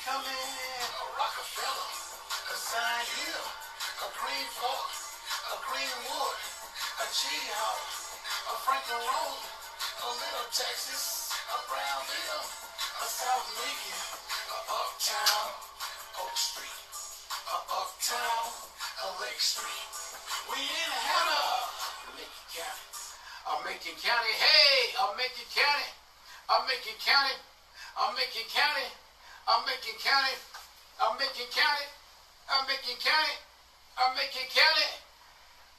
coming. A Rockefeller, a Zion Hill, a Green Fork, a Greenwood, a Cheetah, a Franklin Road, a Little Texas, a Brownville, a South Lincoln, a Uptown, Oak Street, a Uptown, a Lake Street. We in Hannah, Macon County. Macon County, hey, Macon County, Macon County, Macon County, Macon County, Macon County, Macon County, Macon County.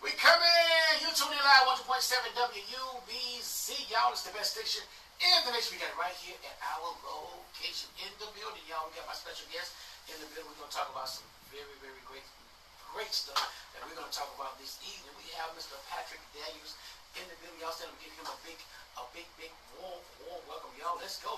We coming. You tune in live 102.7 WUBZ. Y'all, it's the best station in the nation. We got it right here at our location in the building. Y'all, we got my special guest in the building. We're going to talk about some very, very great stuff that we're going to talk about this evening. We have Mr. Patrick Daniels in the building. Y'all stand up and give him a big, warm welcome. Y'all, let's go.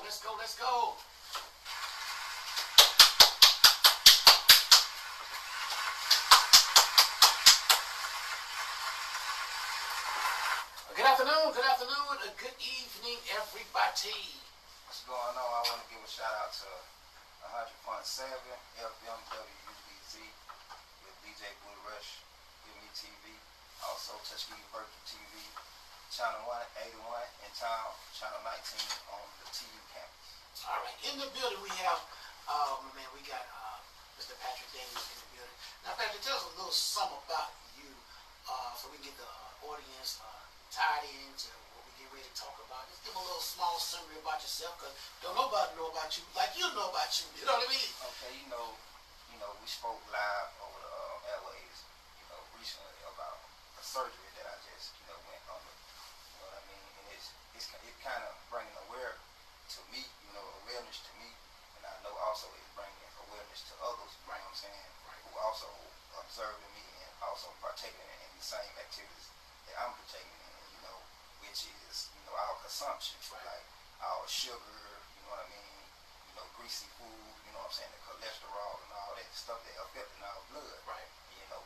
Good afternoon, good evening, everybody. What's going on? I want to give a shout out to 100.7 FM WUBZ with DJ Blue Rush, Give Me TV, also Tuskegee Virtual TV, Channel 181 in town, Channel 19 on the TV campus. All right, in the building we have, we got Mr. Patrick Daniels in the building. Now, Patrick, tell us a little something about you so we can get the audience tied into what we get ready to talk about. Just give a little small summary about yourself, because don't nobody know about you like you know about you. You know what I mean? Okay, we spoke live over the airways, recently about a surgery that I just, went under. You know what I mean? And it kind of bringing awareness to me, and I know also it's bringing awareness to others. You know what I'm saying? Right. Who also observing me and also partaking in the same activities that I'm partaking in. Which is, our consumption, right. Like our sugar, greasy food, the cholesterol and all that stuff that affecting our blood. Right.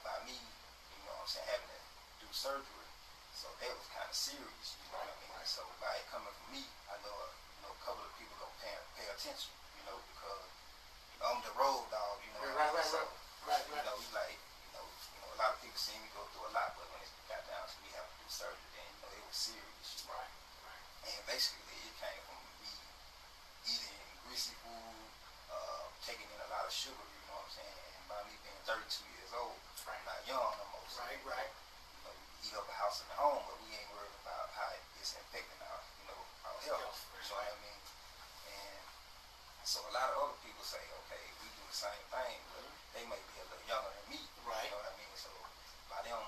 By me, having to do surgery, so that was kind of serious, what I mean? Right. So by it coming from me, I know, a couple of people don't pay attention, because, I'm the road dog, Right. We like, a lot of people see me go through a lot, but when it got down to me having to do surgery, then, it was serious. Right. And basically, it came from me eating greasy food, taking in a lot of sugar, and by me being 32 years old, right. I'm not young no more. So, right. We eat up a house and a home, but we ain't worried about how it's affecting our, our health. You know what I mean? And so a lot of other people say, okay, we do the same thing, but they may be a little younger than me. Right. You know what I mean? So by them,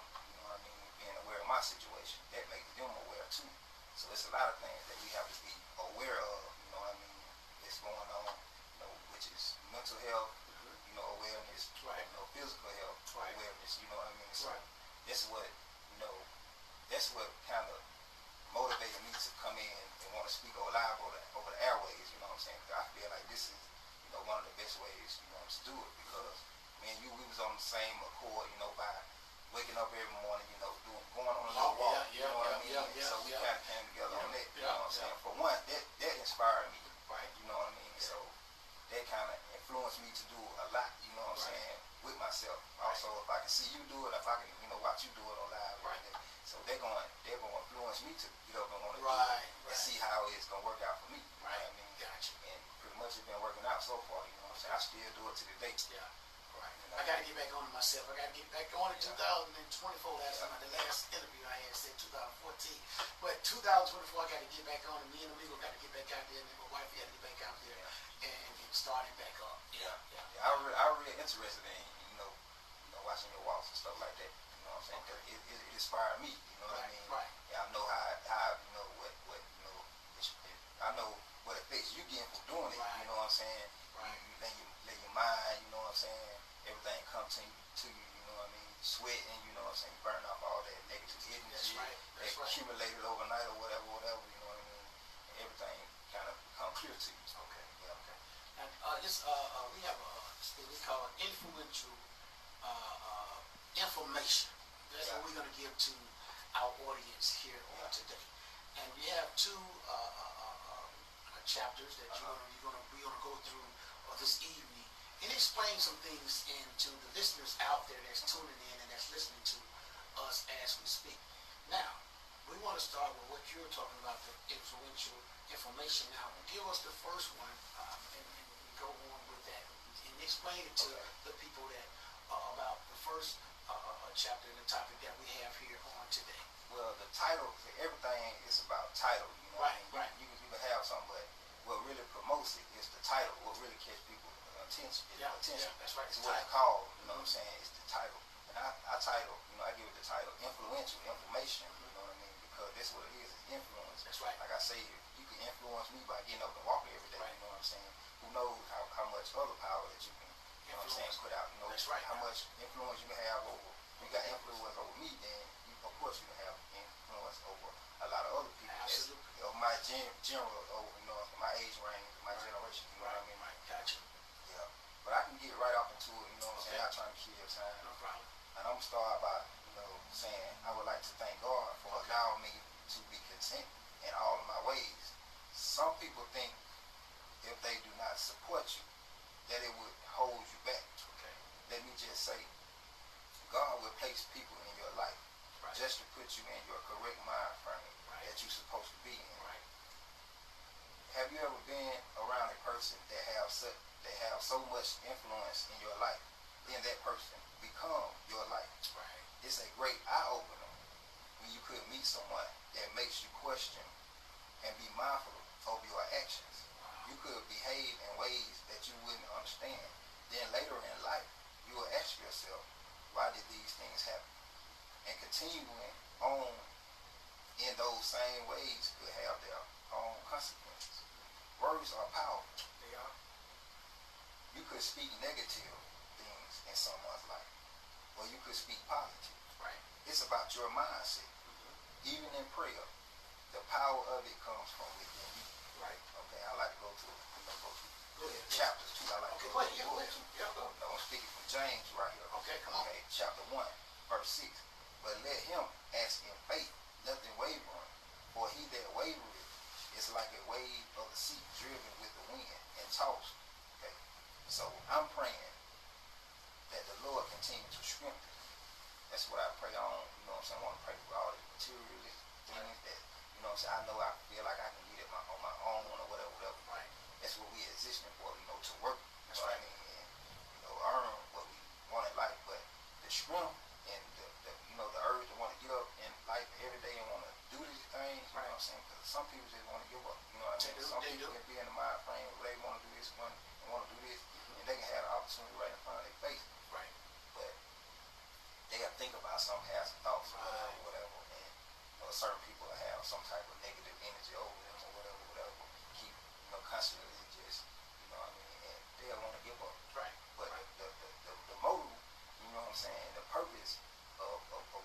being aware of my situation, that makes them aware too. So it's a lot of things that we have to be aware of, that's going on, which is mental health, awareness, right. Physical health, right. awareness, So right. that's what kind of motivated me to come in and want to speak live over the airways, Cause I feel like this is, one of the best ways, to do it, because me and you, we was on the same accord, by waking up every morning, going on a little walk, So we kind of came together on that, what I'm saying? For one, that inspired me, right? You know what I mean? Yeah. So that kind of influenced me to do a lot, what I'm saying, with myself. Right. Also, if I can see you do it, if I can, watch you do it on live, right? So they're going to influence me to get up and want to do it and see how it's going to work out for me. Right. You know what I mean? Gotcha. And pretty much it's been working out so far, what I'm saying? I still do it to the day. Yeah. Right. I got to get back on it myself. I got to get back on it. 2024, last time, the last interview I had said 2014. But 2024, I got to get back on it. Me and Amigo got to get back out there, and my wife got to get back out there and start it back up. Yeah. I'm really interested in, watching your walks and stuff like that. You know what I'm saying? Okay. It inspired me. You know what I mean? Right. Yeah, I know how what I know what effects you getting from doing it. Right. You know what I'm saying? Right. You let your mind. You know what I'm saying? Everything comes to you. You know what I mean? Sweating. You know what I'm saying? Burn off all that negative energy. That's right. That accumulated overnight or whatever. You know what I mean? And everything kind of become clear to you. Okay. Yeah. Okay. Now, we have what we call influential information. That's what we're going to give to our audience here on today. And we have two chapters that we're going to go through or this evening and explain some things into the listeners out there that's tuning in and that's listening to us as we speak. Now, we want to start with what you're talking about, the influential information. Now, give us the first one and go on with that and explain it to the people that about the first chapter and the topic that we have here on today. Well, the title, everything is about title, you know. Right, right. You can have something, but what really promotes it is the title. What really catches people's attention. Yeah, that's right. It's what it's called, you know what I'm saying? It's the title. And I title, I give it the title Influential Information, you know what I mean? Because that's what it is, it's influence. That's right. Like I say, you can influence me by getting up and walking every day, you know what I'm saying? Who knows how much other power that you can, you know what I'm saying, put out, you know, that's right. How much influence you can have over, you got influence over me, then of course you can have influence over a lot of other people. Absolutely. Of my general, you know, my age range, my generation, you know what I mean? Right, gotcha. Yeah. But I can get right off into it, you know what I'm saying? Not trying to kill your time. No problem. And I'm gonna start by, you know, saying I would like to thank God for allowing me to be content in all of my ways. Some people think if they do not support you, that it would hold you back. Okay. Let me just say, God will place people in your life just to put you in your correct mind frame that you're supposed to be in. Right. Have you ever been around a person that have so much influence in your life, then that person become your life? Right. It's a great eye-opener when you could meet someone that makes you question and be mindful of your actions. You could behave in ways that you wouldn't understand. Then later in life, you will ask yourself, why did these things happen? And continuing on in those same ways could have their own consequences. Words are powerful. They are. You could speak negative things in someone's life, or you could speak positive. Right. It's about your mindset. Even in prayer, the power of it comes from within you. Right. Okay, I like to go to chapters too. I like to go go ahead. Go. No, I'm speaking from James right here. Okay, come on. Okay, chapter 1, verse 6. But let him ask in faith, nothing wavering. For he that wavereth is like a wave of the sea driven with the wind and tossed. Okay, so I'm praying that the Lord continue to strengthen. That's what I pray on. You know what I'm saying? I want to pray for all the materialistic things that, you know what I'm saying, I know I feel like I can get it on my own or whatever. Right. That's what we existing for, you know, to work. That's right. I mean, and, you know, earn what we want in life. But the strength and the you know, the urge to want to get up in life every day and want to do these things, you know what I'm saying? Because some people just want to give up, you know what I mean? Some people can be in the mind frame where they want to do this one and want to do this, and they can have the opportunity right in front of their face. Right. But they got to think about some, have some thoughts, whatever, and you know, certain people have some type of negative energy over them or whatever, keep, you know, constantly just, you know what I mean, and they'll want to give up. Right. But the motive, you know what I'm saying, the purpose of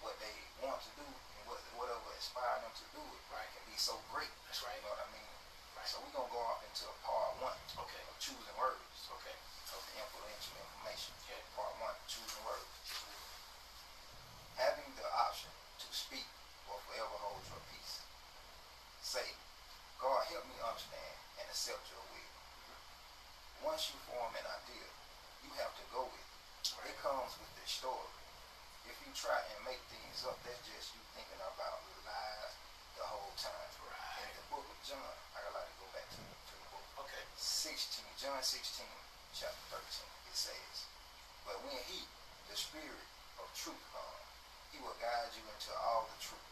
what they want to do and whatever inspired them to do it can be so great. That's right. You know what I mean? Right. So we're going to go off into part 1 of choosing words. Okay. Of the influential information. Okay. Part 1, choosing words. Having the option to speak or forever hold your peace. Say, God, help me understand and accept your will. Once you form an idea, you have to go with it. It comes with the story. If you try and make things up, that's just you thinking about lies the whole time. Right. In the book of John, I like to go back to the book. Okay. John 16, chapter 13, it says, but when he, the Spirit of truth, comes, he will guide you into all the truth.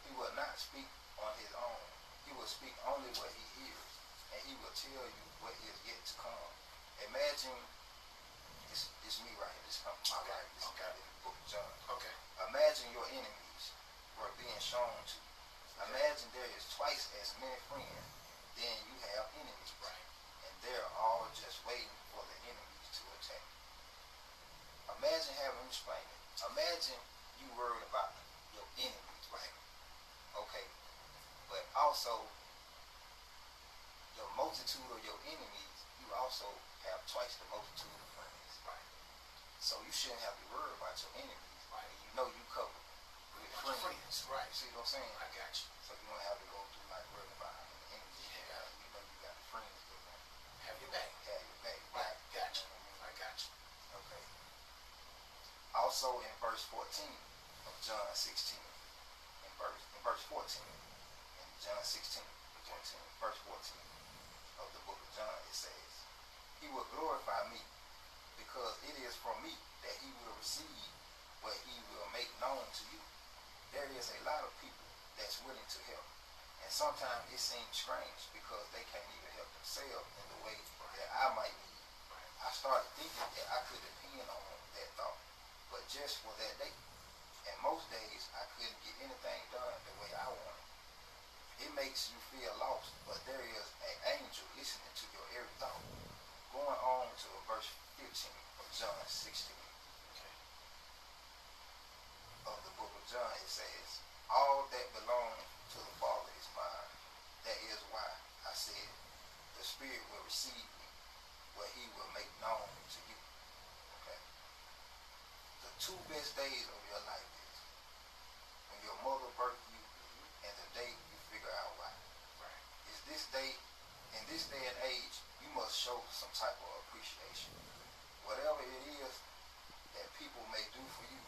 He will not speak on his own. He will speak only what he hears, and he will tell you what is yet to come. Imagine, this me right here, this comes from my life, this guy in the book of John. Okay. Imagine your enemies were being shown to you. Imagine there is twice as many friends than you have enemies. Right. And they're all just waiting for the enemies to attack. Imagine having them explain it. Imagine you worried about your enemies. Right. Okay. But also, your multitude of your enemies, you also have twice the multitude of friends. Right. So you shouldn't have to worry about your enemies. Right. You know you covered with friends. Right. See what I'm saying? I got you. So you don't have to go through like worrying about how many enemies you got. You know you got friends that want Have your back. have your back. Right. Also in verse 14 of John 16, in verse 14, in John 16, 14, verse 14 of the book of John, it says, he will glorify me, because it is from me that he will receive what he will make known to you. There is a lot of people that's willing to help. And sometimes it seems strange because they can't even help themselves in the way that I might need. I started thinking that I could depend on that thought, but just for that day. And most days I couldn't get anything done the way I wanted. It makes you feel lost, but there is an angel listening to your every thought. Going on to verse 15 of John 16. Of the book of John, it says, all that belongs to the Father is mine. That is why I said, the Spirit will receive me, what he will make known to you. Okay. The two best days of your life is when your mother birthed you and the day you figure out why. Right. Is this day, in this day and age, you must show some type of appreciation. Whatever it is that people may do for you,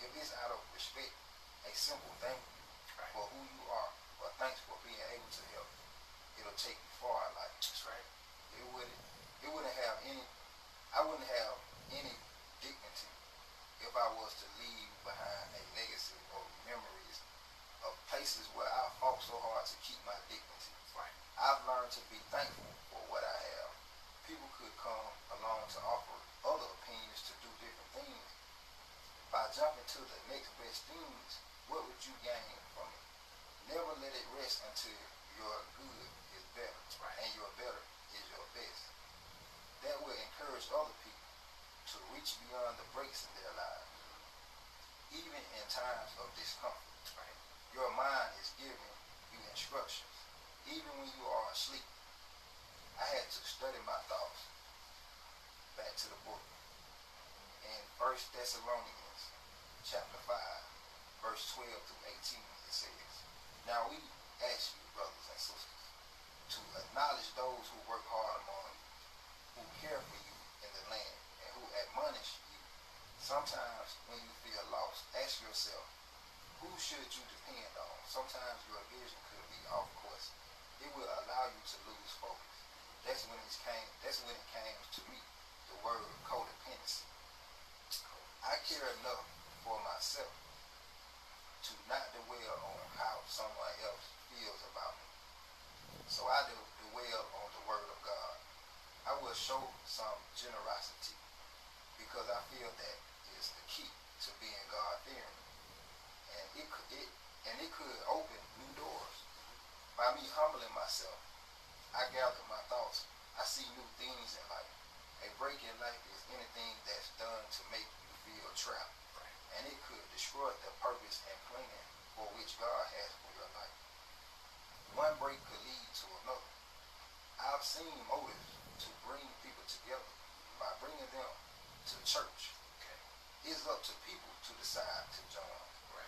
if it's out of respect, a simple thank you for who you are, or thanks for being able to help, it'll take you far in life. That's right. I wouldn't have any dignity if I was to leave behind a legacy or memories of places where I fought so hard to keep my dignity. Right. I've learned to be thankful for what I have. People could come along to offer other opinions to do different things. By jumping to the next best things, what would you gain from it? Never let it rest until your good is better, and your better is your best. That will encourage other people to reach beyond the breaks in their lives, even in times of discomfort. Your mind is giving you instructions, even when you are asleep. I had to study my thoughts. Back to the book. In 1 Thessalonians chapter 5, verse 12 through 18, it says, now we ask you, brothers and sisters, to acknowledge those who work hard among you, who care for you in the land, and who admonish you. Sometimes when you feel lost, ask yourself, who should you depend on? Sometimes your vision could be off course. It will allow you to lose focus. That's when it came to me, the word codependency. I care enough for myself to not dwell on how someone else feels about me. So I dwell on the word of God. I will show some generosity because I feel that is the key to being God-fearing. And it could open new doors. By me humbling myself, I gather my thoughts. I see new things in life. A break in life is anything that's done to make you feel trapped. And it could destroy the purpose and plan for which God has for your life. One break could lead to another. I've seen motives to bring people together by bringing them to church. It's up to people to decide to join.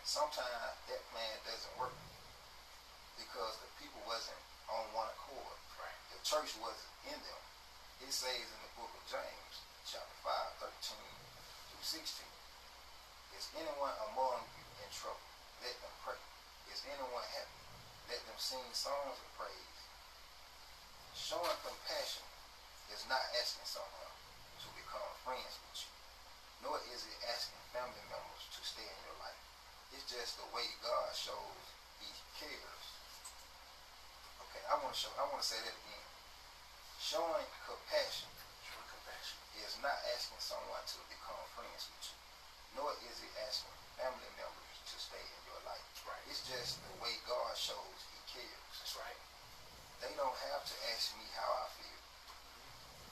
Sometimes that plan doesn't work because the people wasn't on one accord. The church wasn't in them. It says in the book of James, chapter 5, 13 through 16, is anyone among you in trouble? Let them pray. Is anyone happy? Let them sing songs of praise. Showing compassion is not asking someone to become friends with you, nor is it asking family members to stay in your life. It's just the way God shows he cares. Okay, I want to say that again. Showing compassion is not asking someone to become friends with you, nor is it asking family members to stay in your life. It's just the way God shows he cares. That's right. They don't have to ask me how I feel.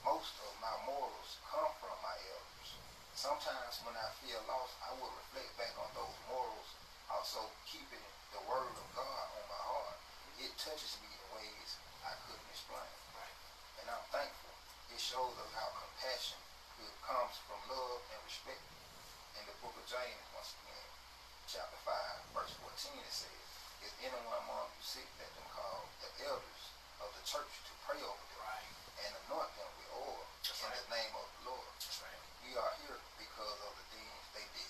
Most of my morals come from my elders. Sometimes when I feel lost, I will reflect back on those morals, also keeping the word of God on my heart. It touches me in ways I couldn't explain. And I'm thankful. It shows us how compassion comes from love and respect. In the book of James, once again, chapter 5, verse 14, it says, is anyone among you sick, let them call the elders of the church to pray over them and anoint them with oil in the name of the Lord. We are here because of the things they did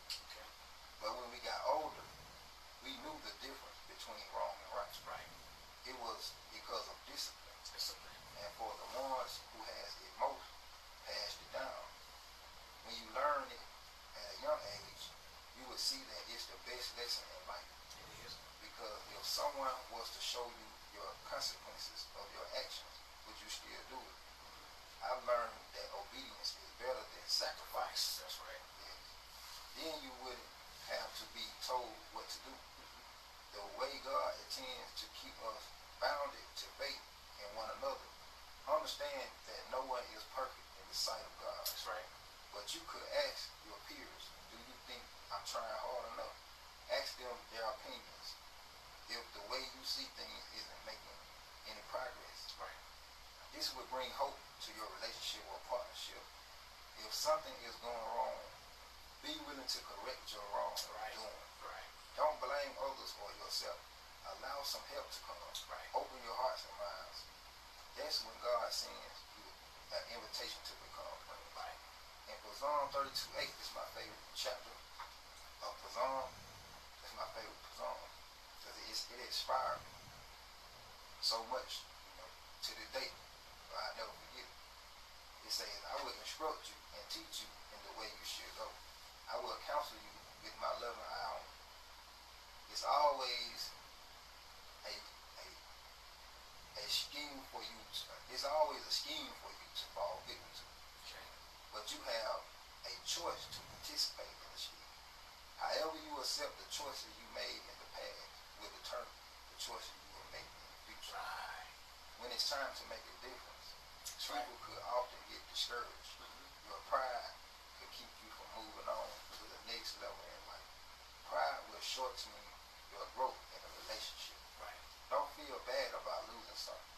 Okay. But when we got older, we knew the difference between wrong and right. Right. It was because of discipline. Discipline. And for the ones who has it most, passed it down. When you learn it at a young age, you would see that it's the best lesson in life. It is. Because if someone was to show you your consequences of your actions, would you still do it? I've learned that obedience is better than sacrifice. That's right. Yes. Then you wouldn't have to be told what to do. The way God intends to keep us bounded to faith in one another. Understand that no one is perfect in the sight of God. That's right. But you could ask your peers, do you think I'm trying hard enough? Ask them their opinions. If the way you see things isn't making any progress. Right. This would bring hope to your relationship or partnership. If something is going wrong, be willing to correct your wrongdoing. Right. Don't blame others or yourself. Allow some help to come. Right. Open your hearts and minds. That's when God sends you an invitation to become friends. Right. And Psalm 32:8 is my favorite chapter of Psalm. It's my favorite Psalm because it inspired me so much, to this day. But I never forget it. It says, I will instruct you and teach you in the way you should go. I will counsel you with my loving eye on you. It's always a scheme for you. It's always a scheme for you to fall victim to. Okay. But you have a choice to participate in the scheme. However you accept the choices you made in the past will determine the choices you will make in the future. Right. When it's time to make a difference, That's people right. could often get discouraged. Your pride could keep you from moving on to the next level in life. Pride will shorten your growth in a relationship. Right. Don't feel bad about losing something.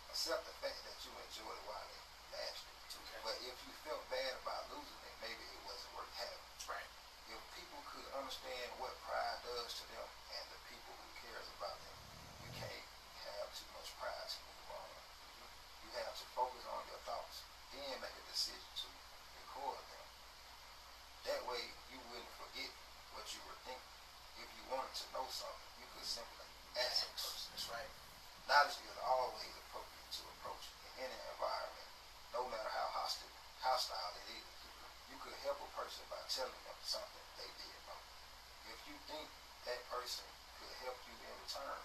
Accept the fact that you enjoyed it while it lasted. Okay. But if you felt bad about losing it, maybe it wasn't worth having. Right. If people could understand what pride does to them and the people who cares about them, you can't have too much pride to move on. You have to focus on your thoughts, then make a decision to record them. That way you wouldn't forget what you were thinking. If you wanted to know something, you could simply ask a person. That's right. Knowledge is always appropriate to approach in any environment, no matter how hostile it is. You could help a person by telling them something they didn't know. If you think that person could help you in return,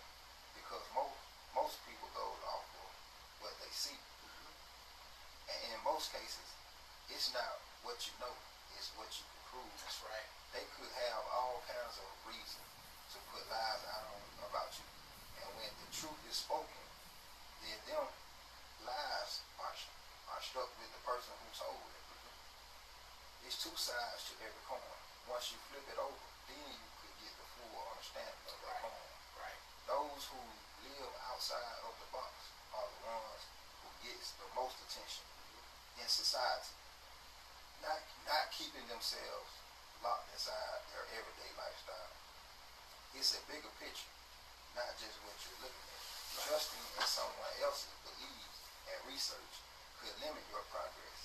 because most people go off of what they see. And in most cases, it's not what you know, it's what you can prove. That's right. They could have all kinds of reasons to put lies out about you. And when the truth is spoken, then them lies are stuck with the person who told it. It's two sides to every coin. Once you flip it over, then you could get the full understanding of that coin. Right. Those who live outside of the box are the ones who gets the most attention in society. Not keeping themselves locked inside their everyday lifestyle. It's a bigger picture, not just what you're looking at. Trusting in someone else's beliefs and research could limit your progress.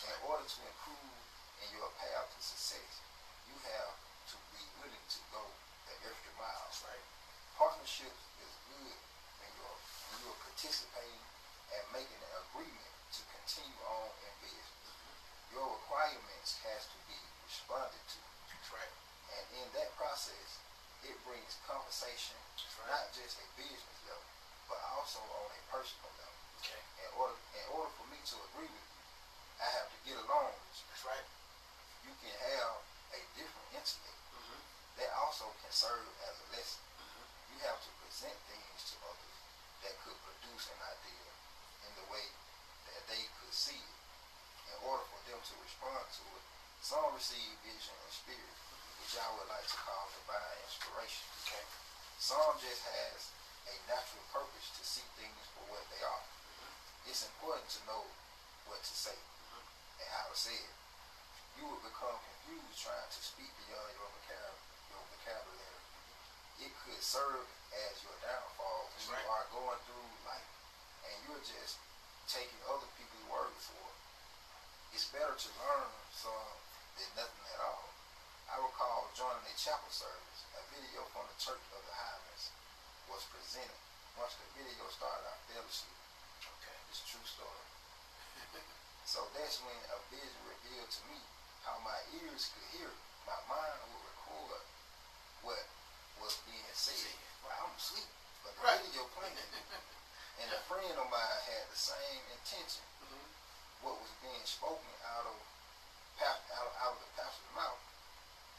In order to improve in your path to success, you have to be willing to go the extra mile. That's right. Partnerships is good when you're participating and making an agreement to continue on in business. Your requirements has to be responded to. That's right. And in that process, it brings conversation, right. Not just a business level, but also on a personal level. Okay. In order for me to agree with you, I have to get along with you. That's right. You can have a different intellect. That also can serve as a lesson. You have to present things to others that could produce an idea in the way that they could see it. In order for them to respond to it, some receive vision and spirit, which I would like to call divine inspiration. Okay. Some just has a natural purpose to see things for what they are. It's important to know what to say and how to say it. You will become confused trying to speak beyond your vocabulary. It could serve as your downfall when you are going through life and you're just taking other people's words for it. It's better to learn some than nothing at all. I recall joining a chapel service, a video from the Church of the Highlands was presented. Once the video started, I fell asleep. Okay. It's a true story. So that's when a vision revealed to me how my ears could hear. My mind would record what was being said. Well, I'm asleep, but the video playing. And a friend of mine had the same intention. What was being spoken out of the pastor's mouth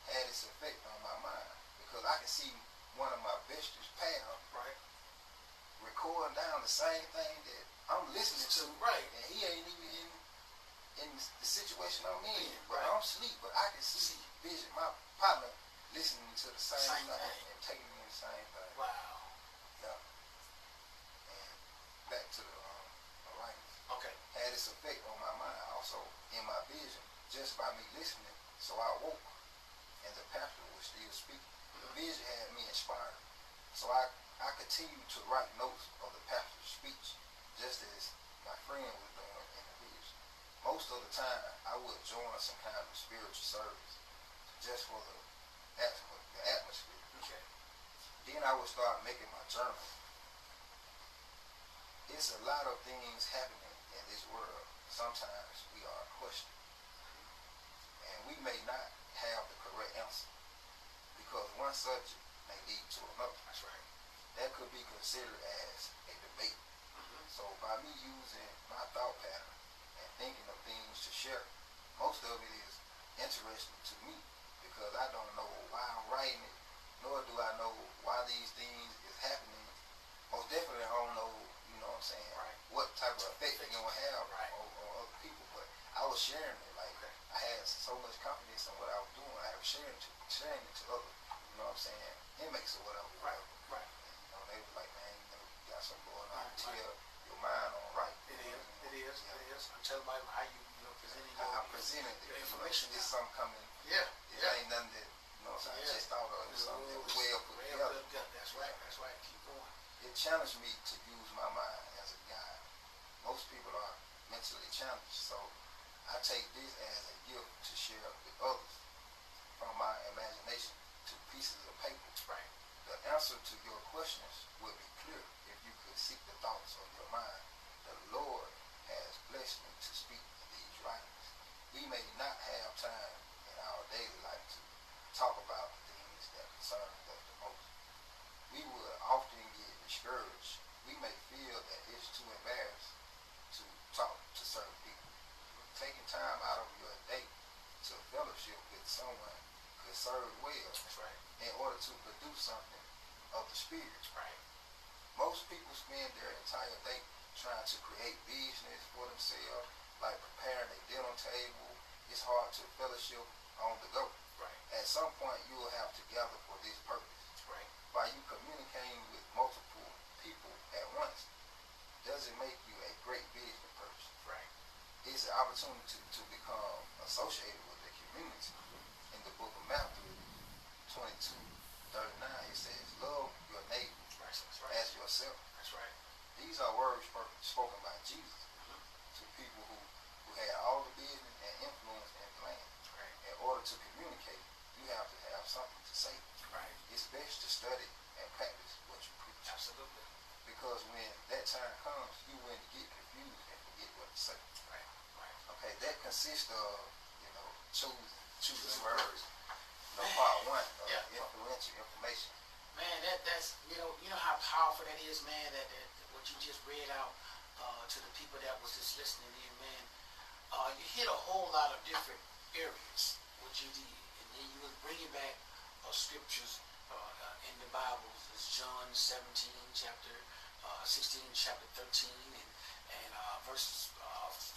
had its effect on my mind, because I can see one of my bestest pals recording down the same thing that I'm listening to, and he ain't even in the situation I'm in. But I'm asleep, but I can see vision my partner listening to the same thing and taking in the same thing. Wow. Yeah. And back to the writings. Okay. Had its effect on my mind also in my vision, just by me listening. So I woke, and the pastor was still speaking. The vision had me inspired. So I continued to write notes of the pastor's speech, just as my friend was doing in the vision. Most of the time, I would join some kind of spiritual service, just for the atmosphere. Okay. Then I would start making my journal. It's a lot of things happening in this world. Sometimes we are questioned, and we may not have the correct answer, because one subject may lead to another. That's right. That could be considered as a debate. So by me using my thought pattern and thinking of things to share, most of it is interesting to me, because I don't know why I'm writing it, nor do I know why these things is happening. Most definitely I don't know, you know what I'm saying, what type of effect they're going to have on other people. But I was sharing it, like I had so much confidence in what I was doing. I was sharing it to others, you know what I'm saying, inmates or whatever. Right. You know, they was like, man, you got something going on. Tell your mind on right. It is. I'm telling you how you presenting I'm presenting the information. It's something coming. Yeah. It ain't nothing that, you know what I'm saying, I just thought of. It was something that was well put together. That's right. Keep going. It challenged me to use my mind as a guide. Most people are mentally challenged, so I take this as a gift to share with others, from my imagination to pieces of paper. Right. The answer to your questions will be clear if you could seek the thoughts of your mind. The Lord has blessed me to speak in these writings. We may not have time in our daily life to talk about the things that concern us the most. We would often get discouraged. We may feel that it's too embarrassing to talk to certain people. Taking time out of your day to fellowship with someone could serve well. That's right. In order to produce something of the spirit. Right. Most people spend their entire day trying to create business for themselves, like preparing a dinner table. It's hard to fellowship on the go. Right. At some point, you will have to gather for this purpose. Right. By you communicating with multiple people at once, does it make you a great business person? Right. It's an opportunity to become associated with the community. In the book of Matthew 22:39, it says, love your neighbor as yourself. That's right. These are words spoken by Jesus to people who had all the business and influence and plan. Right. In order to communicate, you have to have something to say. Right. It's best to study and practice what you preach. Absolutely. Because when that time comes, you wouldn't get confused and forget what to say. Right. Okay, that consists of, choosing words. Part one, influential information. Man, that's you know how powerful that is, man. That what you just read out to the people that was just listening in, man. You hit a whole lot of different areas what you did, and then you was bringing back scriptures in the Bible. It's John 17, chapter 16, chapter 13, and verses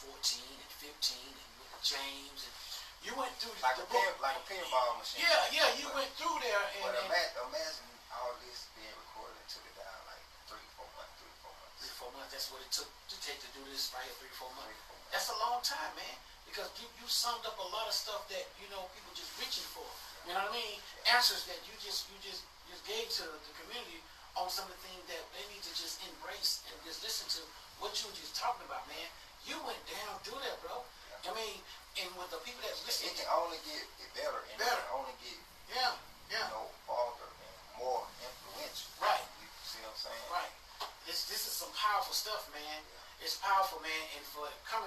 14 and 15, and with James, and you went through like a pinball machine. Yeah, you went through there. But imagine all this being recorded and took it down like 3-4 months. 3-4 months, that's what it took to do this right here, 3-4 months. That's a long time, man, because you summed up a lot of stuff that, people just reaching for. You know what I mean? Answers that you just gave to the community on some of the things that they need to just embrace and just listen to what you were just talking about, man. You went down through that, bro. I mean, and with the people that's listening, it can only get better, and it can only get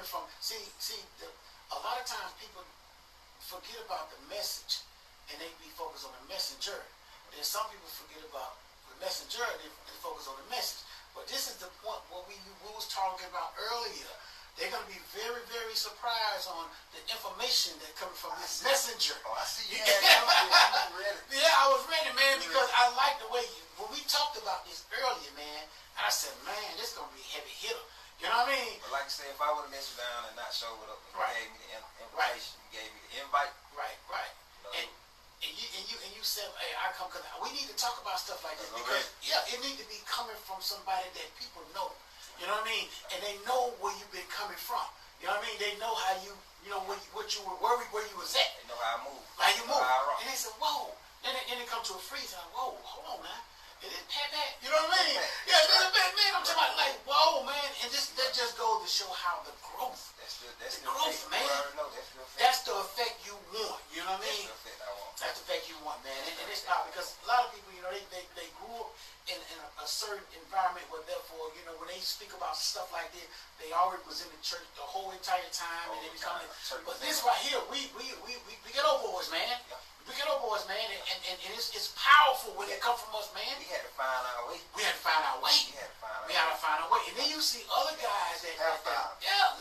coming from. A lot of times people forget about the message, and they be focused on the messenger. Then some people forget about the messenger, and they focus on the message. But this is the point what we was talking about earlier. They're going to be very, very surprised on the information that comes from this messenger. Oh, I see you. Yeah, ready. Yeah, I was ready, man, because I like the way when we talked about this earlier, man, I said, man, this is going to be a heavy hitter. You know what I mean? But like I said, if I would have let you down and not showed up and Right. gave me the invitation, you gave me the invite. Right. You know, And you said, hey, I come because we need to talk about stuff like this Okay. because it need to be coming from somebody that people know. You know what I mean? And they know where you've been coming from. You know what I mean? They know how you know what you were worried where you was at. they know how I move. How you move. How I rock. And they said, whoa. Then it come to a freeze. Like, whoa, hold on, man. It is pat. You know what I mean? Yeah, it is a pat, man. I'm talking about like, whoa, man. And that just goes to show how the growth. That's the growth, effect. man. You already know that's the effect. That's the effect you want. You know what I mean? That's the effect I want. That's the effect you want, man. And it's powerful because a lot of people, you know, they grew up in a certain environment where therefore, you know, when they speak about stuff like this, they already was in the church the whole entire time and they become but this right here, we get old boys, man. Yeah. We get old boys, man, and it's powerful when it come from us, man. We had to find our way. We had to find our way. We had to find our way. And then you see other guys that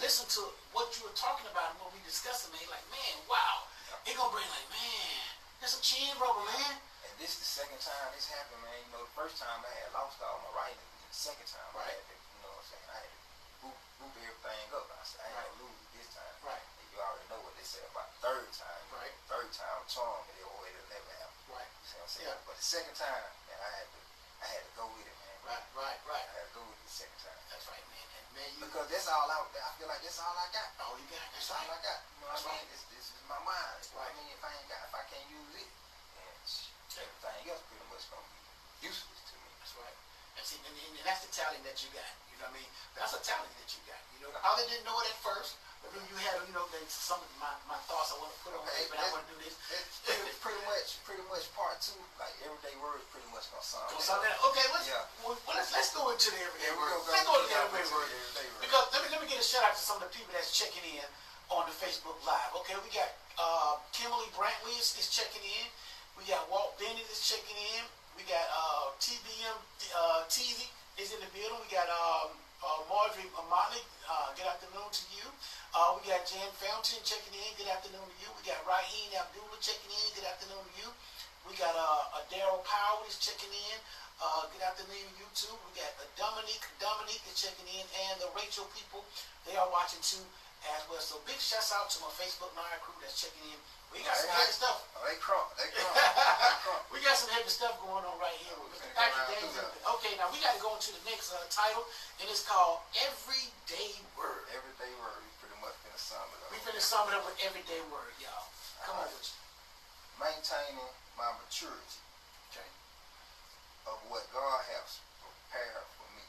listen to what you were talking about and what we discussing, man, like, man, wow. It gonna bring like, man, that's a chin rubber, man. And this the second time this happened, man. You know, the first time I had lost all my writing. The second time I had to, you know what I'm saying, I had to boop everything up. I said, I ain't gonna lose it this time. Right. And you already know what they said about the third time. Right. Third time charm, and they always never happen. Right. You see what I'm saying? Yeah. But the second time, man, I had to go with it, man. Right. I had to go with it the second time. That's right, man. And man, Because that's all I feel like that's all I got. all you got. That's all I got. You know what I mean? This is my mind. Right. I mean, if I can't use it, then everything else pretty much gonna be useless to me. That's right. And see, and that's the talent that you got. You know what I mean? That's a talent that you got. You know, I didn't know it at first, but then you had, you know, some of my thoughts I want to put on paper. I want to do this. It's pretty much part two. Like everyday words, pretty much gonna sum it up. Okay, let's go into the everyday word. Let's go to the everyday word. Because let me get a shout out to some of the people that's checking in on the Facebook Live. Okay, we got Kimberly Brantley is checking in. We got Walt Bennett is checking in. We got TBM Teasy is in the building. We got Marjorie Motley. Good afternoon to you. We got Jan Fountain checking in. Good afternoon to you. We got Raheem Abdullah checking in. Good afternoon to you. We got Daryl Powell is checking in. Good afternoon to you too. We got Dominique is checking in, and the Rachel people, they are watching too as well. So big shouts out to my Facebook Live crew that's checking in. We got some heavy stuff. Oh, they crunk. We got some heavy stuff going on right here with Mr. Patrick Days. Okay, now we got to go into the next title, and it's called Everyday Word. Everyday word. We pretty much finna sum it up. We finna sum it up with Everyday Word, y'all. Come on with you. Maintaining my maturity of what God has prepared for me.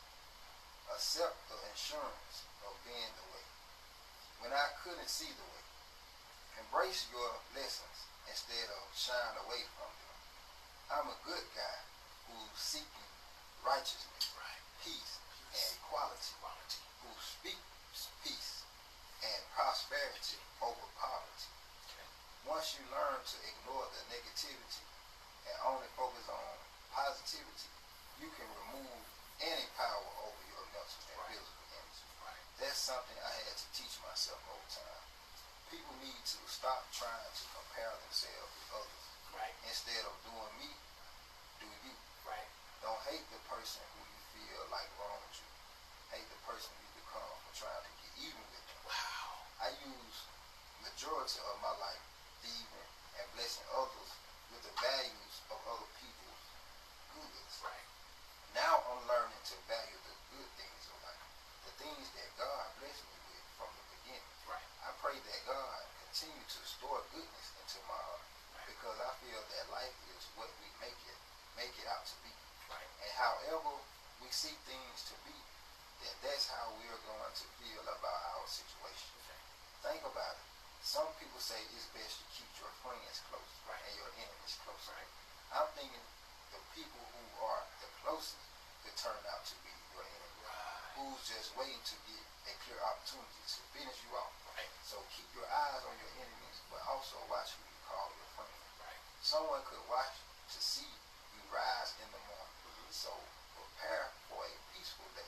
Accept the insurance of being the way when I couldn't see the way. Embrace your lessons instead of shying away from them. I'm a good guy who's seeking righteousness, peace, and equality, who speaks peace and prosperity over poverty. Once you learn to ignore the negativity and only focus on positivity, you can remove any power over your mental and physical energy. That's something I had to teach myself over time. People need to stop trying to compare themselves with others. Instead of doing me, do you. Don't hate the person who you feel like wronged you. Hate the person you become for trying to get even with them. I use majority of my life thieving and blessing others with the values of other people's goods. Now I'm learning to value the good things of life, the things that God blessed me with from the beginning. I pray that God continue to store goodness into my heart, because I feel that life is what we make it out to be. And however we see things to be, then that's how we are going to feel about our situation. Think about it. Some people say it's best to keep your friends close and your enemies close. I'm thinking the people who are the closest could turn out to be your enemy, who's just waiting to get clear opportunity to finish you off. Right. So keep your eyes on your enemies, but also watch who you call your friend. Right. Someone could watch to see you rise in the morning. So prepare for a peaceful day.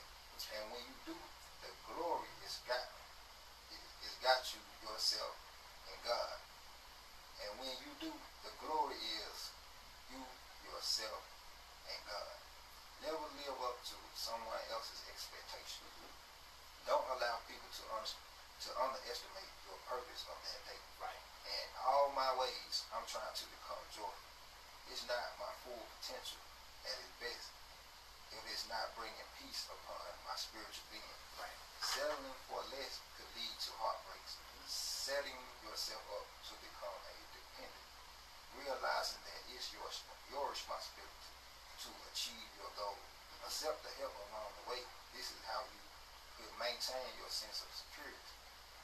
And when you do, the glory is got you, yourself, and God. And when you do, the glory is you, yourself, and God. Never live up to someone else's expectation. Don't allow people to underestimate your purpose of that day. Right. And all my ways, I'm trying to become joyful. It's not my full potential at its best if it's not bringing peace upon my spiritual being. Right. Settling for less could lead to heartbreaks. Setting yourself up to become a dependent. Realizing that it's your responsibility to achieve your goal. Accept the help along the way. This is how you could maintain your sense of security.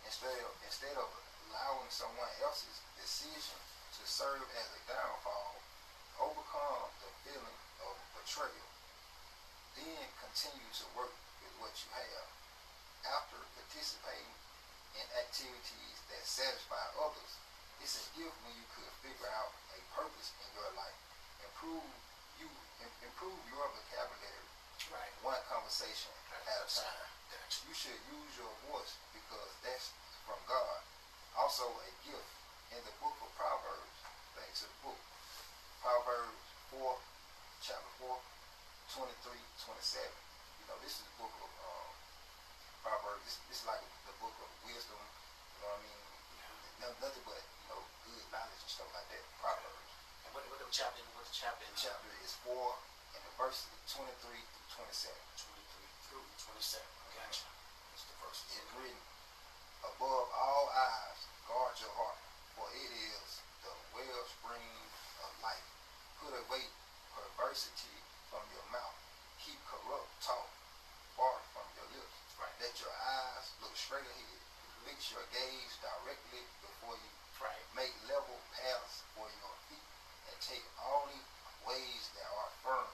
Instead of allowing someone else's decision to serve as a downfall, overcome the feeling of betrayal. Then continue to work with what you have. After participating in activities that satisfy others, it's a gift when you could figure out a purpose in your life. Improve your vocabulary. Right. One conversation at a time. Gotcha. You should use your voice because that's from God. Also a gift in the book of Proverbs. Back to the book. Proverbs 4, chapter 4, 23, 27. You know, this is the book of Proverbs. This is like the book of wisdom. You know what I mean? Nothing but, good knowledge and stuff like that. Proverbs. And what the chapter? What the chapter? The chapter is 4 and the verses 23 through 27. 23 through 27. Gotcha. That's the verse. It's written, above all eyes, guard your heart, for it is the wellspring of life. Put away perversity from your mouth. Keep corrupt talk far from your lips. Right. Let your eyes look straight ahead. Fix your gaze directly before you. Right. Make level paths for your feet and take only ways that are firm.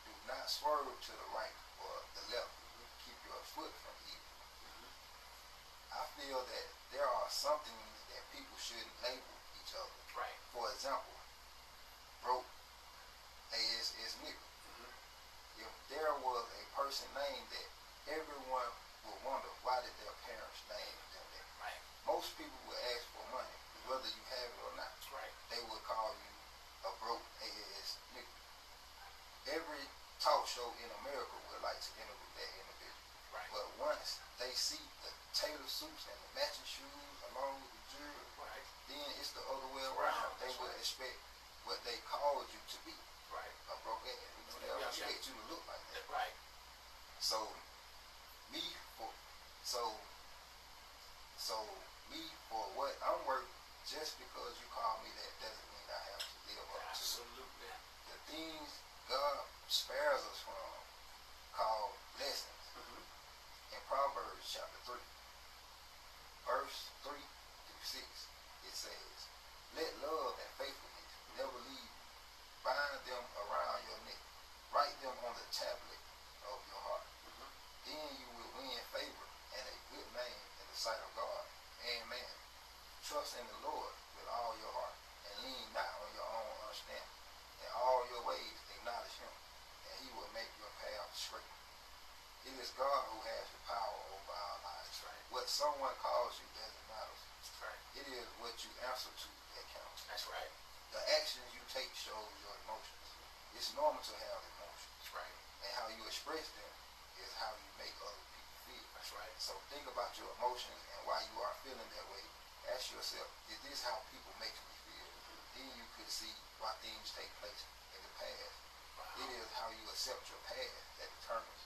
Do not swerve to the right or the left. Keep your foot from evil. I feel that there are some things that people shouldn't label each other. Right. For example, broke as nigga. If there was a person named that, everyone would wonder why did their parents name them that. Right. Most people would ask for money, whether you have it or not. Right. They would call you a broke ass nigga. Every talk show in America would like to interview that individual. Right. But once they see the tailored suits and the matching shoes along with the jewelry, Right. then it's the other way around. They would expect what they called you to be. Right. A broke ass. They would expect you to look like that. Right. So for what I'm worth, just because you call me that doesn't mean I have to live up to Absolutely. the things God spares us from, called lessons. In Proverbs chapter 3, verse 3 through 6, it says, let love and faithfulness never leave you. Bind them around your neck. Write them on the tablet of your heart. Then you will win favor and a good name in the sight of God and man. Trust in the Lord with all your heart and lean not on your own understanding. In all your ways acknowledge him, and he will make your path straight. It is God who has the power over our lives. Right. What someone calls you doesn't matter. Right. It is what you answer to that counts. That's right. The actions you take shows your emotions. It's normal to have emotions. Right. And how you express them is how you make other people feel. That's right. So think about your emotions and why you are feeling that way. Ask yourself, is this how people make me feel? Then you could see why things take place in the past. Wow. It is how you accept your past that determines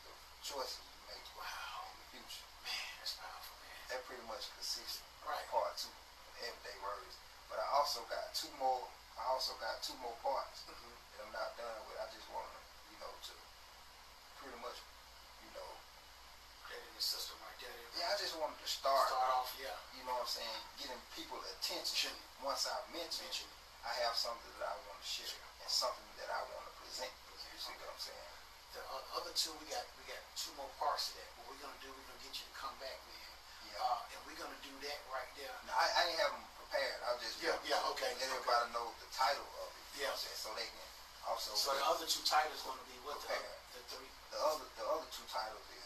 the choices you make in the future. Man, that's powerful, man. That pretty much consists Right. of part 2 of everyday words. But I also got two more parts that I'm not done with. I just want to, to pretty much, That in the system right there. yeah, I just wanted to start off, yeah. you know what I'm saying, getting people attention. Once I mention, I have something that I want to share and something that I want to present. You see what I'm saying? the other two, we got two more parts of that. What we're gonna do, we're gonna get you to come back, man. Yeah. And we're gonna do that right there. No, I didn't have them prepared. I was just Okay. let everybody know the title of it. You know what I'm saying? So they can also. So the other two titles gonna be what? Prepare. The three. The other two titles is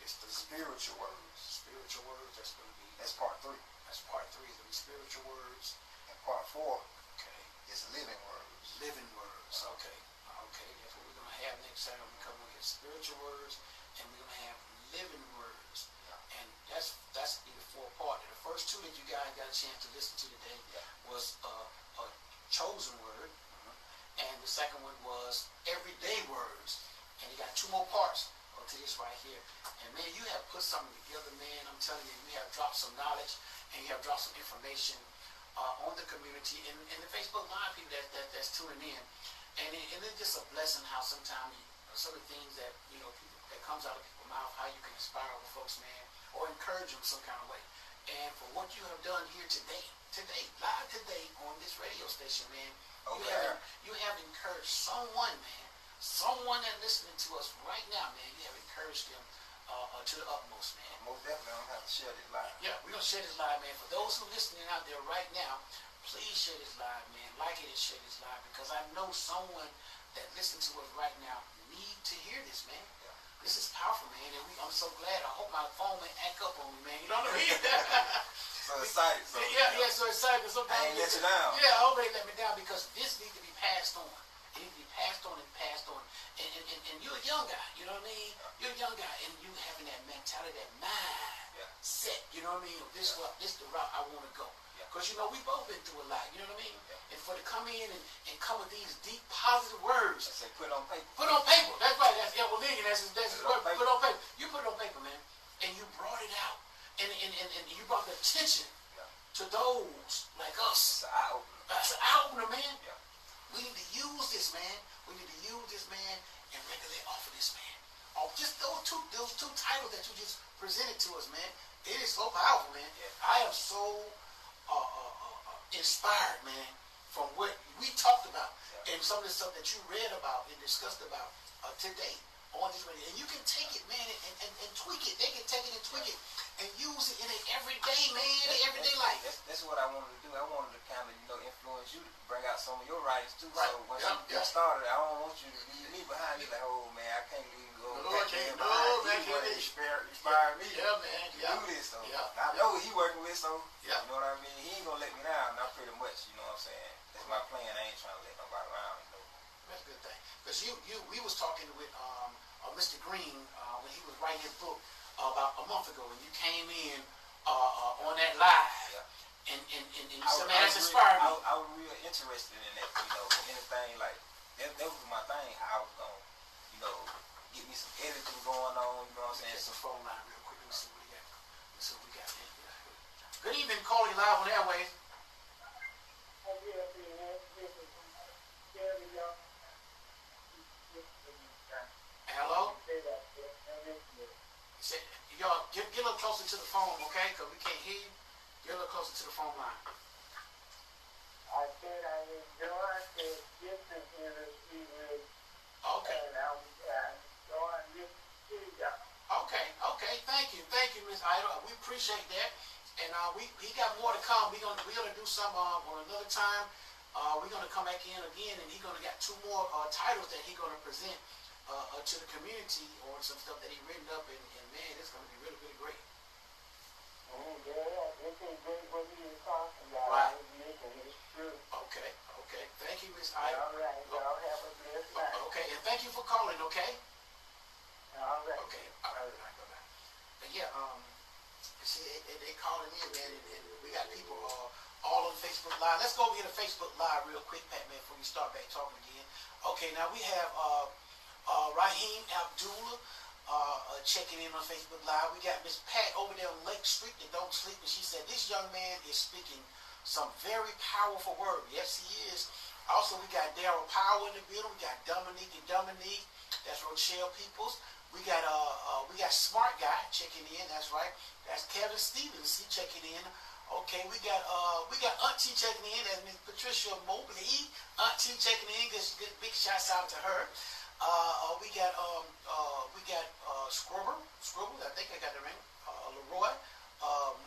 It's the spiritual words. spiritual words. That's gonna be. That's part 3. That's part 3. Is gonna be spiritual words. And part 4 Okay. is living words. Living words. Okay. Okay. That's what we're gonna have next time. We come and get spiritual words, and we're gonna have living words. Yeah. And that's be the 4-part. And the first 2 that you guys got a chance to listen to today was a chosen word, and the second one was everyday words. And you got 2 more parts to this right here. And man, you have put something together, man. I'm telling you, you have dropped some knowledge and you have dropped some information on the community and the Facebook Live people that's tuning in. And it's just a blessing how sometimes some of the things that people that comes out of people's mouth, how you can inspire the folks, man, or encourage them some kind of way. And for what you have done here today, live today on this radio station, man, you have encouraged someone, man. Someone that listening to us right now, man, you have encouraged them to the utmost, man. Most definitely, I'm gonna have to share this live. Yeah, we're gonna share this live, man. For those who listening out there right now, please share this live, man. Like it and share this live, because I know someone that listens to us right now need to hear this, man. Yeah. This is powerful, man, and I'm so glad. I hope my phone may act up on me, man. You know what I mean? So excited. So, so excited. Sometimes I ain't let you down. Yeah, I hope they let me down, because this needs to be passed on. It needs to be passed on and passed on. And you're a young guy, you know what I mean? You're a young guy, and you having that mentality, that mind set, you know what I mean? This is the route I want to go. Because, we both been through a lot, you know what I mean? And for to come in and come with these deep, positive words. I say put it on paper. Put it on paper. That's right. That's William. That's his word. Put it on paper. You put it on paper, man. And you brought it out. And you brought the attention to those like us. It's an eye-opener. It's an eye-opener, man. Yeah. We need to use this, man. We need to use this, man, and regulate off of this, man. Off just those two titles that you just presented to us, man. It is so powerful, man. Yeah. I am so inspired, man, from what we talked about and some of the stuff that you read about and discussed about today on this radio. And you can take it, man, and tweak it. They can take it and tweak it and use it in an everyday, man, everyday life. That's what I wanted to do. I wanted to kind of, influence you to bring out some of your writings too. Right. So once you get started, I don't want you to leave me behind. You're like, oh man, I can't leave go. Man, can't inspire me. Yeah, man. To do this. So Yeah. I know who he working with, so Yeah. you know what I mean. He ain't gonna let me down. Not pretty much. You know what I'm saying? That's my plan. I ain't trying to let nobody around. That's a good thing. Because we was talking with Mr. Green when he was writing his book about a month ago, and you came in on that live. Yeah. And you said, man, that's inspired me. I was real interested in that, anything like that was my thing, how I was gonna, get me some editing going on, you know what I'm saying? Get some phone line real quick. Let me see what we got. Good evening, calling live on airways. Hello? Y'all, get a little closer to the phone, okay? Because we can't hear you. Get a little closer to the phone line. I said I enjoyed the different interview with, Okay. and I'm enjoying this studio. Okay. Thank you, Miss Ida. We appreciate that. And he got more to come. We're gonna do some on another time. We're gonna come back in again, and he's gonna got 2 more titles that he's gonna present to the community on some stuff that he written up, and man, it's gonna be really, really great. Yeah, this is great what he is talking about. Right. It's true. Okay. Thank you, Miss Ida. All right, y'all have a blessed night. Okay, and thank you for calling. Okay. All right. Okay. All right. Bye-bye. But yeah, see, they calling in, man, and we got people all on Facebook Live. Let's go get a Facebook Live real quick, Pat, man, before we start back talking again. Okay, now we have Raheem Abdullah checking in on Facebook Live. We got Miss Pat over there on Lake Street that don't sleep, and she said this young man is speaking some very powerful word. Yes, he is. Also, we got Daryl Power in the building. We got Dominique, that's Rochelle Peoples. We got Smart Guy checking in. That's right. That's Kevin Stevens. He checking in Okay, we got Auntie checking in, and Miss Patricia Mobley. Auntie checking in, good big shouts out to her. We got Scribble, I think I got the ring. Leroy,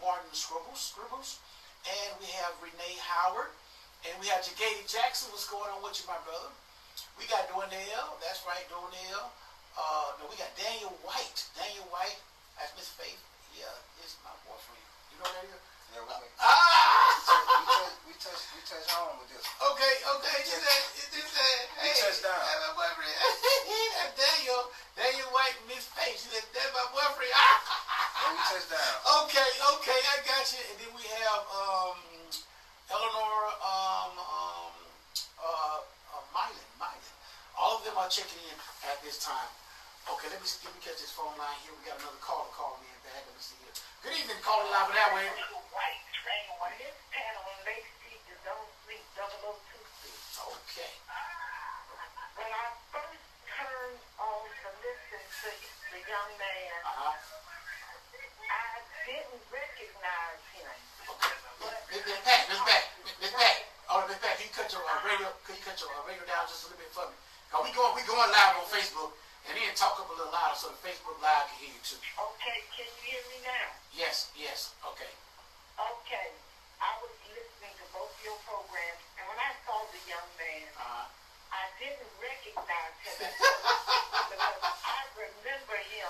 Martin Scribbles, and we have Renee Howard, and we have Jagady Jackson. What's going on with you, my brother? We got Dornell, that's right, Dornell. No, we got Daniel White. That's Miss Faith. Yeah, it's my boyfriend. You know what that is? Yeah, we touch home with this. Okay. You said, hey, touched down. That's my boyfriend. That's Daniel White, Miss Faith. She said, that's my boyfriend. Yeah, we touched down. Okay, I got you. And then we have Eleanor, Mylan. All of them are checking in at this time. Okay, let me catch this phone line here. We got another caller calling in back. Let me see here. Good evening, caller live that way. This panel on Lake Street is Don't Sleep 002. Okay. When I first turned on to listen to the young man, I didn't recognize him. Okay. Miss Pat. Oh, Miss Pat, can you cut your radio? Radio down just a little bit for me? Cause we going live on Facebook, and then talk up a little louder so the Facebook Live can hear you too. Okay, can you hear me now? Yes. Okay. Okay. I was listening to both your programs, and when I saw the young man, I didn't recognize him at first because I remember him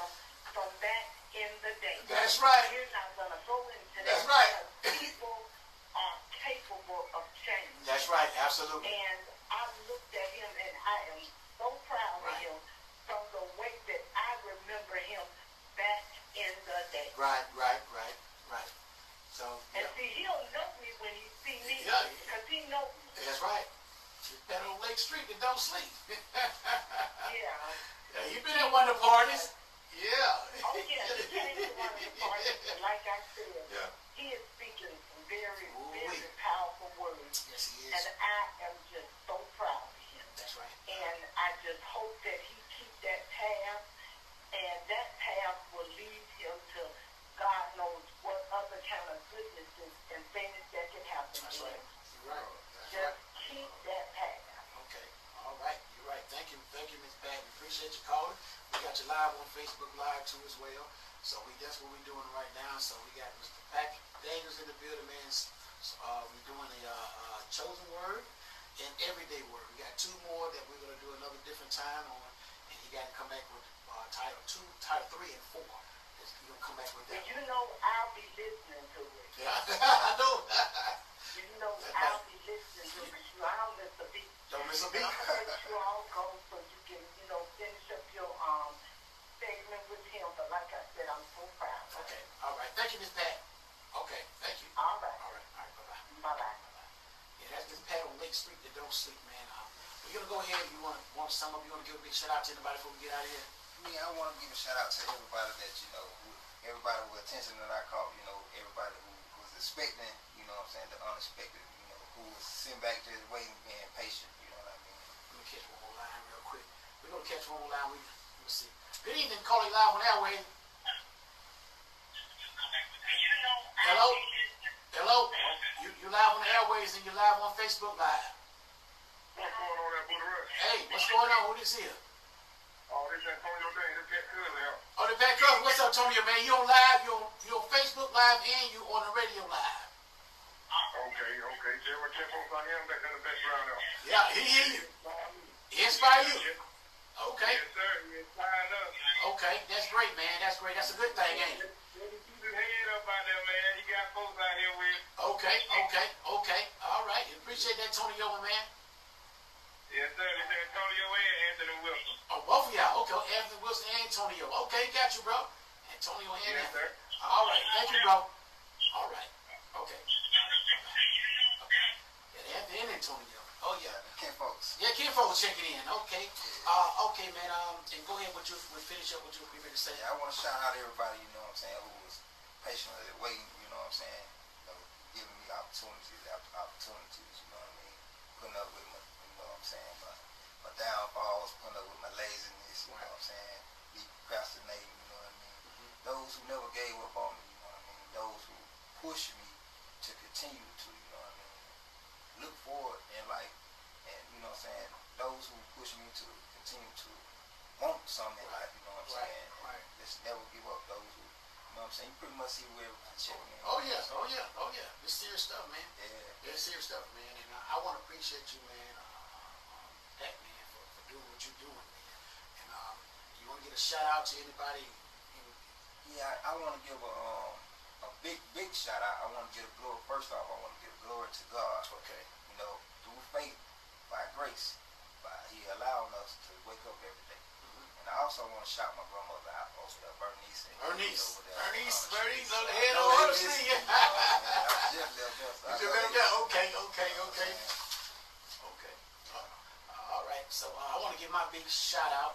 from back in the day. That's right. We're not going to go into that. That's right. People are capable of change. That's right. Absolutely. And I looked at him, and I am so proud of him from the way that I remember him back in the day. Right. So. And see, he'll know me when he see me because he knows me. That's right. That on Lake Street that don't sleep. Yeah, you've been at one of the parties. Yeah. Oh, yeah, he came to one of the parties, and like I said, he is speaking some very powerful words. Yes, he is. And I am just so proud of him. That's right. And I just hope that he keep that path, and that path will lead him to God knows what other kind of goodnesses and things that can happen. That's to right. him. You're right. Just keep that path. Okay. All right. You're right. Thank you, Miss Pat. We appreciate you calling. We got you live on Facebook Live too as well. So that's what we're doing right now. So we got Mr. Pat Daniels in the building, man. So, we're doing a chosen word and everyday word. We got two more that we're gonna do another different time on, and you got to come back with title 2, title 3, and 4. You're gonna come back with that. And you know I'll be listening to it. Yeah, I know. You know I'll be listening to it. I don't miss a beat. Don't miss a beat. I'm gonna let you all go so you can, finish up your segment with him. But like I said, I'm so proud. Okay. All right. Thank you, Miss Pat. Okay. Thank you. All right. Bye-bye. Bye-bye. Yeah, that's Miss Pat on Lake Street that don't sleep, man. We're gonna go ahead. You want to sum up? You want to give a big shout out to anybody before we get out of here? Yeah, I want to give a shout out to everybody that everybody who attention that I caught. Everybody who was expecting. What I'm saying, the unexpected. Who was sitting back just waiting, being patient. You know what I mean? Let me catch one more line real quick. We're gonna catch one more line. Let's see. Good evening, calling live on airway. Hello. You live on the airways and you live on Facebook Live. What's going on there, Buddha Rush? Hey, what's going on? Who this here? Oh, this is Antonio Day. This Pt2 here. Oh, the back up. What's up, Antonio, man? You on live, you on Facebook Live, and you on the radio live. Okay. Tell what folks I am back in the background now. Yeah, he hear you. He inspire you. Okay. Yes, sir. He inspired us. Okay, that's great, man. That's great. That's a good thing, ain't it? Keep his head up out there, man. He got folks out here with. Okay. All right. Appreciate that, Antonio, man. Yes, sir. This is Antonio and Anthony Wilson. Oh, both of y'all. Okay, Anthony Wilson and Antonio. Okay, got you, bro. Antonio and Yes, Anthony. sir. All right. Thank you, bro. All right. Okay. Yeah, Anthony and Antonio. Oh, yeah. Ken folks. Yeah, Ken folks checking in. Okay. Okay, man. And go ahead. We'll finish up what you were going to say. Yeah, I want to shout out everybody, who was patiently waiting, giving me opportunities after opportunities, putting up with my downfalls, putting up with my laziness, me procrastinating, Those who never gave up on me, those who pushed me, to continue to, you know what I mean, look forward in life, and you know what I'm saying, those who push me to continue to want something in life, you know what I'm saying, Right. just never give up. Those who, you know what I'm saying, you pretty much see where everybody checking in. Oh yeah. This serious stuff, man. Yeah. It's serious stuff, man. And I want to appreciate you, man, Pat, man, for doing what you're doing, man. And you want to get a shout out to anybody? Yeah, I want to give a big shout out. I want to give glory. First off, I want to give glory to God. Okay. You know, through faith, by grace, by He allowing us to wake up every day. And I also want to shout my grandmother out over there, Bernice. Bernice, on the head of the street. I just left there. You left there? Okay. All right. So I want to give my big shout out.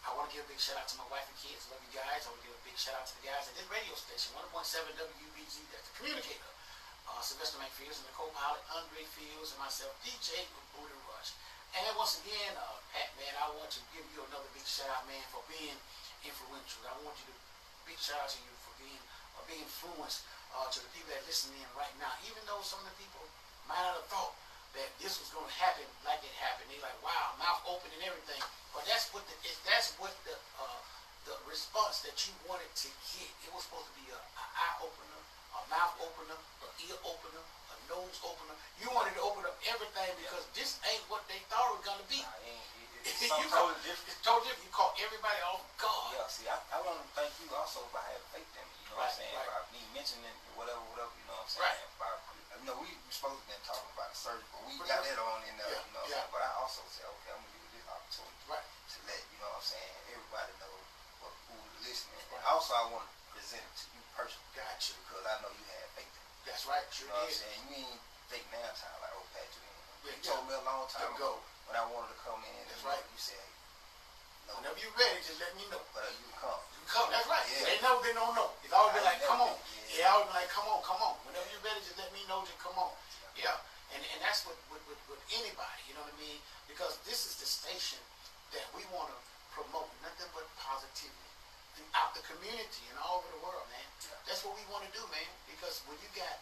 I want to give a big shout out to my wife and kids. Love you guys. I want to give a big shout out to the guys at this radio station, 101.7 WBZ. That's the communicator. Sylvester McFields and the co-pilot, Andre Fields, and myself, DJ Booty Rush. And once again, Pat, man, I want to give you another big shout out, man, for being influential. I want you to big shout out to you for being influenced to the people that are listening in right now. Even though some of the people might not have thought that this was going to happen like it happened. They like, wow, mouth open and everything. But that's what the response that you wanted to get. It was supposed to be an eye opener, a mouth opener, an ear opener, a nose opener. You wanted to open up everything because this ain't what they thought it was going to be. It's totally different. It's totally different. You caught everybody off guard. Yeah, see, I want to thank you also for having faith in me. You know what I'm saying? Right. By me mentioning whatever, you know what I'm saying? Right. You know, we supposed to be talking about the surgery, but we got that on in there, you know what I'm saying? But I also said, okay, I'm going to use this opportunity to let, you know what I'm saying, everybody know who is listening. And also, I want to present it to you personally. Gotcha. Because I know you had faith in me. That's right. Sure you know what I'm did. saying? You ain't think now time like, oh, Pat, you told me a long time ago when I wanted to come in. That's right. You said, no. Whenever you're ready, just let me know. But you come. You come. That's right. Yeah. They never been don't know. It's always been like, come on. Yeah. Always been like, come on. Whenever you're ready, just let me know. Just come on. Yeah. And that's what anybody, you know what I mean? Because this is the station that we want to promote nothing but positivity throughout the community and all over the world, man. Yeah. That's what we want to do, man. Because when you got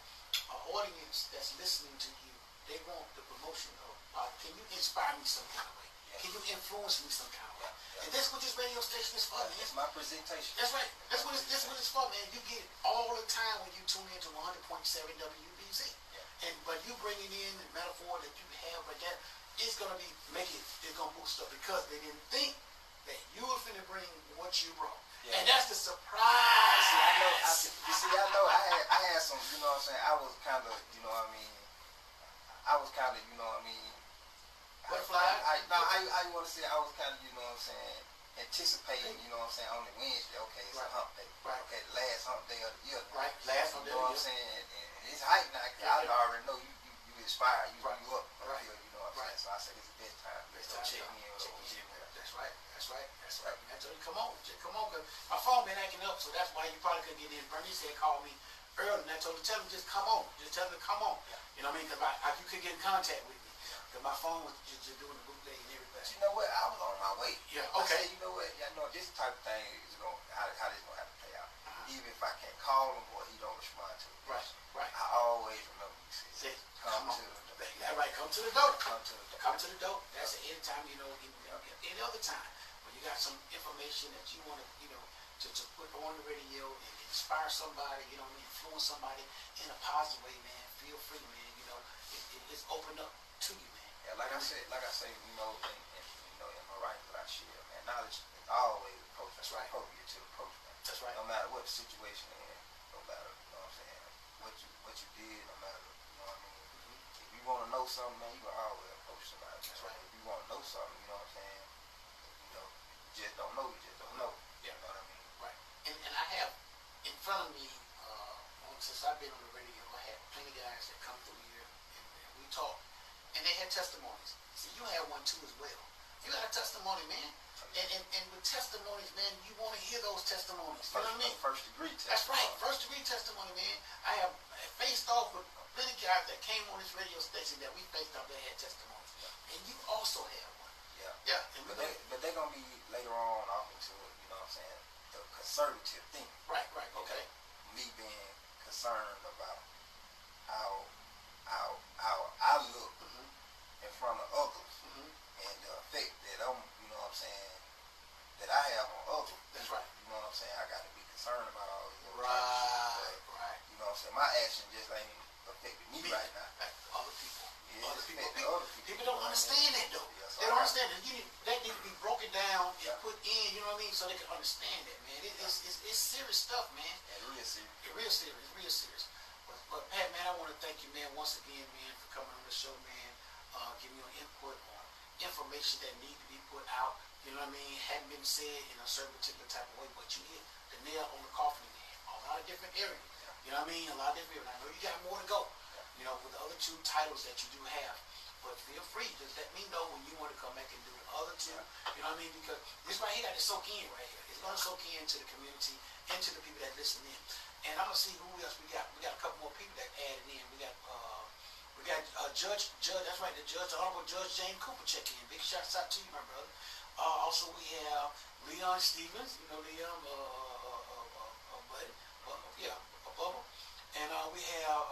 an audience that's listening to you, they want the promotion of, can you inspire me some kind of way? Yeah. Can you influence me some kind of way? Yeah. And that's what this radio station is for, man. It's my presentation. That's right. That's what it's for, man. You get it all the time when you tune into 100.7 WBZ. But you bringing in the metaphor that you have, but that it's gonna it's gonna boost up because they didn't think that you were finna bring what you brought. Yeah. And that's the surprise. I know I had some, you know what I'm saying, I was kind of, you know what I mean, you know what I mean, butterfly? How you want to say, I was kind of, you know what I'm saying, anticipating, you know what I'm saying, on the Wednesday, okay, it's a hump day. Right. Okay, the last hump day of the year. Right, last hump day of the year. You know what I'm saying, and it's hype now, because I already know you inspire, you up until, you know what I'm saying, so I said, it's the best time. Check me in. That's right. I told you, come on, because my phone been acting up, so that's why you probably couldn't get in. Bernice had called me early, and I told her, tell him, just come on. Just tell him to come on. Yeah. You know what I mean? Because you could get in contact with me. Because my phone was just doing the bootleg and everything. But you know what? I was on my way. Yeah, okay. I said, you know what? I know this type of thing is going how this going to have to play out. Even if I can't call him or he don't respond to it. Right. I always remember you said, come to the door. That's right. Come to the door. Come to the door. That's at any time, you know, any other time. When you got some information that you want to, you know, to put on the radio and inspire somebody, you know, influence somebody in a positive way, man. Feel free, man. You know, it's open up to you, man. Yeah, like I say, you know, in my writing that I share, man, knowledge is always appropriate. That's right. Appropriate to approach, man. That's right. No matter what the situation is, no matter, you know what I'm saying, what you did, no matter, you know what I mean. Mm-hmm. If you want to know something, man, you can always approach somebody. That's right. If you want to know something, you know what I'm saying, you know, you just don't know, Yeah. You know what I mean? Right. And I have in front of me, since I've been on the radio, I had plenty of guys that come through here and we talk. And they had testimonies. See, you had one too as well. You had a testimony, man. And with testimonies, man, you want to hear those testimonies. You know what I mean? First degree testimony. That's right. First degree testimony, man. I have faced off with plenty of guys that came on this radio station that we faced off that had testimonies. And you also had one. Yeah. But they're going to be later on off into, you know what I'm saying, the conservative thing. Right. Okay. Me being concerned about how saying? That need to be broken down and Yeah. put in, you know what I mean, so they can understand that, man. It's serious stuff, man. Yeah, real serious. It's real serious, real serious. But Pat, man, I want to thank you, man, once again, man, for coming on the show, man. Giving your input on information that need to be put out. You know what I mean? Hadn't been said in a certain particular type of way, but you hit the nail on the coffin, man. A lot of different areas. You know what I mean? A lot of different areas. I know you got more to go. You know, with the other 2 titles that you do have. But feel free. Just let me know when you want to come back and do the other 2. You know what I mean? Because this right here got to soak in right here. It's going to soak into the community and to the people that listen in. And I'm going to see who else we got. We got a couple more people that added in. We got Judge, that's right, the Honorable Judge James Cooper checking in. Big shouts out to you, my brother. Also, we have Leon Stevens. You know Leon, buddy. A bubble. And we have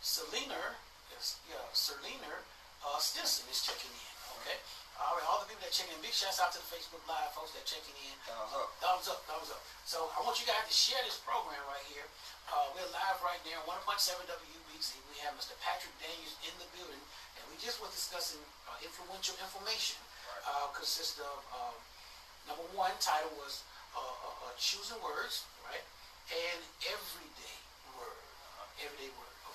Selena Stinson is checking in. Okay. All right, all the people that checking in. Big shouts out to the Facebook Live folks that checking in. Thumbs up. Thumbs up. So I want you guys to share this program right here. We're live right now, 1.7 WBZ. We have Mr. Patrick Daniels in the building, and we just were discussing influential information. Consists of number 1 title was choosing words, right, and everyday word,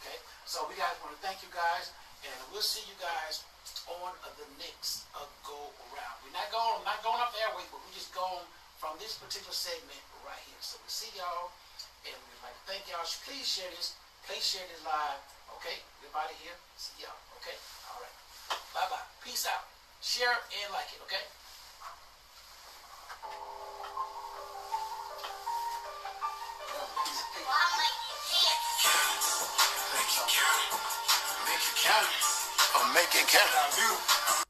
Okay, so we guys want to thank you guys, and we'll see you guys on the next go around. I'm not going off the airway, but we just going from this particular segment right here. So we'll see y'all. And we'd like to thank y'all. Please share this. Please share this live. Okay? Everybody here. See y'all. Okay? All right. Bye-bye. Peace out. Share and like it. Okay? Make it count. Make it count. Oh, make it count.